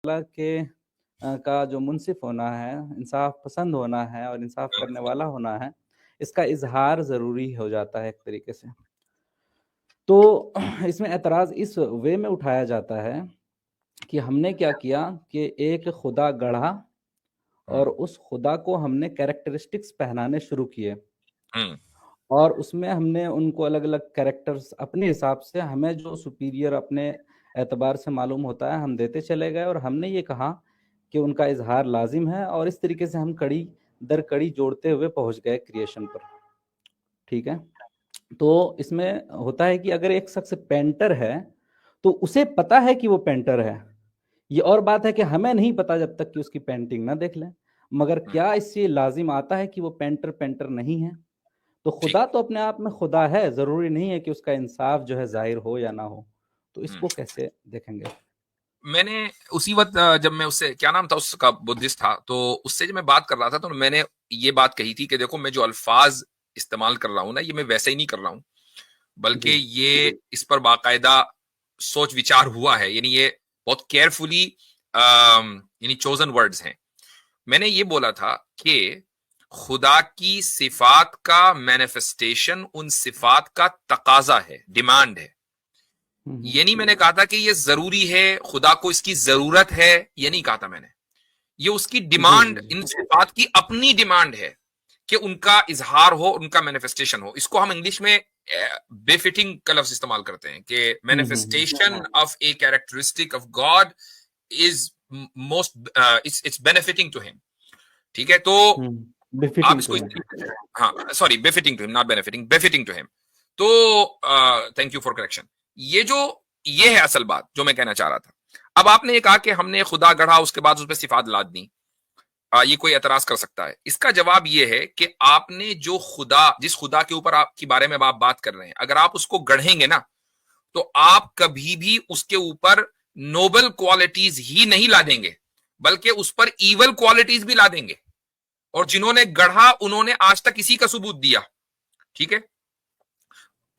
ताला के का जो मुंसिफ होना है, इंसाफ पसंद होना है और इंसाफ करने वाला होना है, इसका इज़हार ज़रूरी हो जाता है एक तरीके से। तो इसमें एतराज़ इस वे में उठाया जाता है कि हमने क्या किया कि एक खुदा गढ़ा और उस खुदा को हमने कैरेक्टरिस्टिक्स पहनाने शुरू किए हुँ, और उसमें हमने उनको अलग-अलग कैरेक्टर्स अपने हिसाब से हमें जो सुपीरियर अपने एतबार से मालूम होता है, हम देते चले गए और हमने ये कहा कि उनका इज़हार लाज़िम है और इस तरीके से हम कड़ी दर कड़ी जोड़ते हुए पहुँच गए क्रिएशन पर, ठीक है? तो इसमें होता है कि अगर एक शख्स पेंटर है, तो उसे पता है कि वो पेंटर है। ये और बात है कि हमें नहीं पता जब तक कि उसकी पेंटिंग ना देख लें। मगर हुँ, क्या इससे लाज़िम आता है कि वो पेंटर नहीं है? तो ठीक। खुदा तो अपने आप में खुदा है, ज़रूरी नहीं है कि उसका इंसाफ जो है ज़ाहिर हो या ना हो। तो हुँ। इसको कैसे देखेंगे? मैंने उसी वक़्त जब मैं उससे क्या नाम था उसका बुद्धिस्ट था, तो उससे जब मैं बात कर रहा था तो मैंने ये बात कही थी कि देखो मैं जो अल्फ़ाज़ इस्तेमाल कर रहा हूँ ना, ये मैं वैसे ही नहीं कर रहा हूँ, बल्कि जी। ये इस पर बाकायदा सोच-विचार हुआ है। यानी ये बहुत केयरफुली यानी चोज़न वर्ड्स हैं। मैंने ये बोला था कि खुदा की सिफ़ात का मैनिफेस्टेशन उन सिफ़ात का तकाज़ा है, डिमांड है। हुँ, हुँ। ये नहीं मैंने कहा था कि ये ज़रूरी है, खुदा को इसकी ज़रूरत है, ये नहीं कहा था मैंने। ये उसकी जी, डिमांड, जी, जी। इन सिफ़ात की अपनी डिमांड है कि उनका इज़हार हो, उनका मैनिफेस्टेशन हो। इसको हम इंग्लिश में बेफिटिंग का लफ्ज़ इस्तेमाल करते हैं कि हुँ, हुँ, हुँ। Manifestation of a characteristic of God is most it's benefiting to him. ठीक है? तो हुँ, आप बिफिटिंग टू इसको इस हिम। तरीके से हाँ, sorry befitting to him, not benefiting, befitting to him. तो थैंक यू फॉर करेक्शन। ये जो ये है असल बात जो मैं कहना चाह रहा था। अब आपने ये कहा कि हमने खुदा गढ़ा उसके बाद उसपे सिफात लाद दी। ये कोई एतराज कर सकता है। इसका जवाब ये है कि आपने जो खुदा जिस खुदा के ऊपर आपके बारे में आप बात कर रहे हैं, अगर आप उसको गढ़ेंगे ना, तो आप कभी भी उसके ऊपर नोबल क्वालिटीज ही नहीं ला देंगे, बल्कि उस पर ईवल क्वालिटीज भी ला देंगे। और जिन्होंने गढ़ा उन्होंने आज तक इसी का सबूत दिया। ठीक है? हुँ,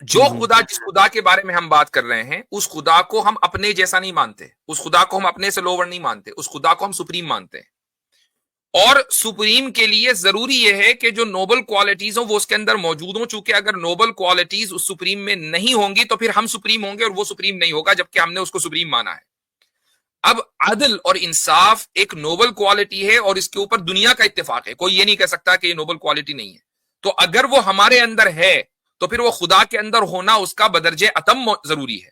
जो हुँ। खुदा जिस खुदा के बारे में हम बात कर रहे हैं, उस खुदा को हम अपने जैसा नहीं मानते, उस खुदा को हम अपने से लोअर नहीं मानते, उस खुदा को हम सुप्रीम मानते हैं। और सुप्रीम के लिए जरूरी यह है कि जो नोबल क्वालिटीज हो वो उसके अंदर मौजूद हो। चूंकि अगर नोबल क्वालिटीज उस सुप्रीम में नहीं होंगी तो फिर हम सुप्रीम होंगे और वो सुप्रीम नहीं होगा, जबकि हमने उसको सुप्रीम माना है। अब अदल और इंसाफ एक नोबल क्वालिटी है और इसके ऊपर दुनिया का इत्तेफाक है। कोई ये नहीं कह सकता कि ये नोबल क्वालिटी नहीं है। तो अगर वो हमारे अंदर है तो फिर वो खुदा के अंदर होना उसका बदरजे अतम जरूरी है।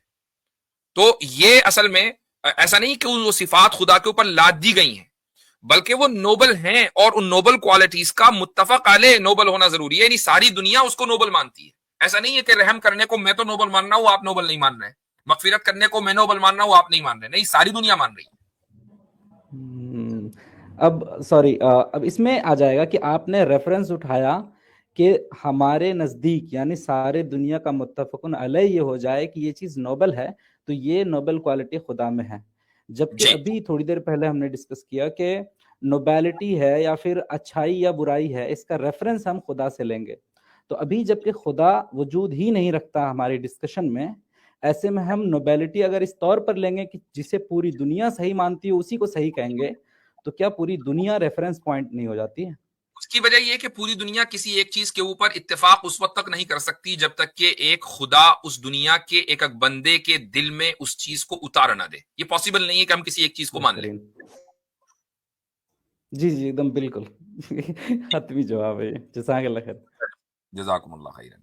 तो ये असल में ऐसा नहीं कि वो सिफात खुदा के ऊपर लाद दी गई हैं, बल्कि वो नोबल हैं और उन नोबल क्वालिटीज का मुत्तफक अलैह नोबल होना जरूरी है। यानी सारी दुनिया उसको नोबल मानती है। ऐसा नहीं है कि रहम करने को मैं तो नोबल मान रहा हूं, आप नोबल नहीं मान रहे हैं। मगफिरत करने को मैं नोबल मान रहा हूं, आप नहीं मान रहे। नहीं, सारी दुनिया मान रही है। हुँ। अब सॉरी अब इसमें आ जाएगा कि आपने रेफ़रेंस उठाया कि हमारे नज़दीक यानी सारे दुनिया का मुत्तफ़क़ुन अलैह ये हो जाए कि ये चीज़ नोबल है, तो ये नोबल क्वालिटी खुदा में है। जबकि जी, अभी थोड़ी देर पहले हमने डिस्कस किया कि नोबैलिटी है या फिर अच्छाई या बुराई है, इसका रेफ़रेंस हम खुदा से लेंगे। तो अभी जबकि खुदा वजूद ही नहीं रखता हमारी डिस्कशन में, ऐसे में हम नोबैलिटी अगर इस तौर पर लेंगे कि जिसे पूरी दुनिया सही मानती है, उसी को सही कहेंगे, तो क्या पूरी दुनिया रेफरेंस पॉइंट नहीं हो जाती है? उसकी वजह यह है कि पूरी दुनिया किसी एक चीज के ऊपर इत्तेफाक उस वक्त तक नहीं कर सकती जब तक कि एक खुदा उस दुनिया के एक एक बंदे के दिल में उस चीज को उतार ना दे। ये पॉसिबल नहीं है कि हम किसी एक चीज को मान लें। बेहतरीन। जी, जी, एकदम बिल्कुल। हतमी जवाब है ये। जज़ाकल्लाह खैर। जजाकुमुल्लाह खैरन।